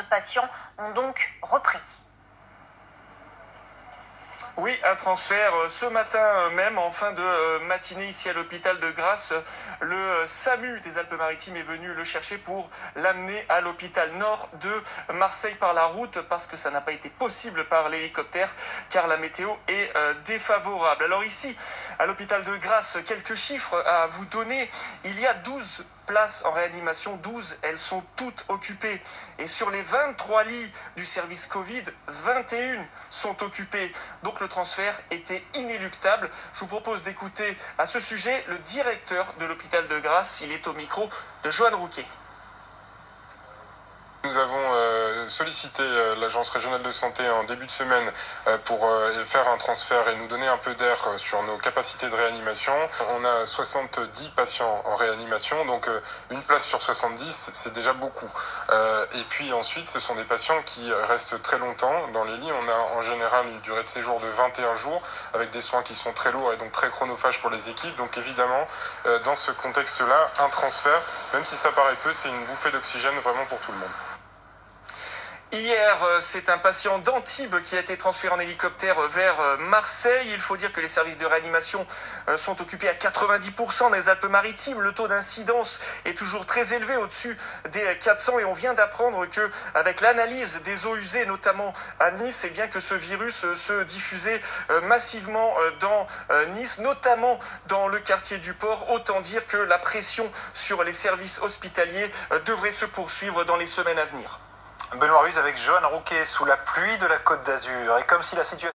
de patients ont donc repris. Oui, un transfert ce matin même, en fin de matinée ici à l'hôpital de Grasse. Le SAMU des Alpes-Maritimes est venu le chercher pour l'amener à l'hôpital nord de Marseille par la route parce que ça n'a pas été possible par l'hélicoptère car la météo est défavorable. Alors ici, à l'hôpital de Grasse, quelques chiffres à vous donner. Il y a 12 places en réanimation, 12, elles sont toutes occupées. Et sur les 23 lits du service Covid, 21 sont occupés. Donc le transfert était inéluctable. Je vous propose d'écouter à ce sujet le directeur de l'hôpital de Grasse. Il est au micro de Johan Rouquet. Nous avons sollicité l'Agence régionale de santé en début de semaine pour faire un transfert et nous donner un peu d'air sur nos capacités de réanimation. On a 70 patients en réanimation, donc une place sur 70, c'est déjà beaucoup. Et puis ensuite, ce sont des patients qui restent très longtemps dans les lits. On a en général une durée de séjour de 21 jours avec des soins qui sont très lourds et donc très chronophages pour les équipes. Donc évidemment, dans ce contexte-là, un transfert, même si ça paraît peu, c'est une bouffée d'oxygène vraiment pour tout le monde. Hier, c'est un patient d'Antibes qui a été transféré en hélicoptère vers Marseille. Il faut dire que les services de réanimation sont occupés à 90% dans les Alpes-Maritimes. Le taux d'incidence est toujours très élevé, au-dessus des 400. Et on vient d'apprendre qu'avec l'analyse des eaux usées, notamment à Nice, eh bien que ce virus se diffusait massivement dans Nice, notamment dans le quartier du Port. Autant dire que la pression sur les services hospitaliers devrait se poursuivre dans les semaines à venir. Benoît Ruiz avec Johan Rouquet sous la pluie de la Côte d'Azur. Et comme si la situation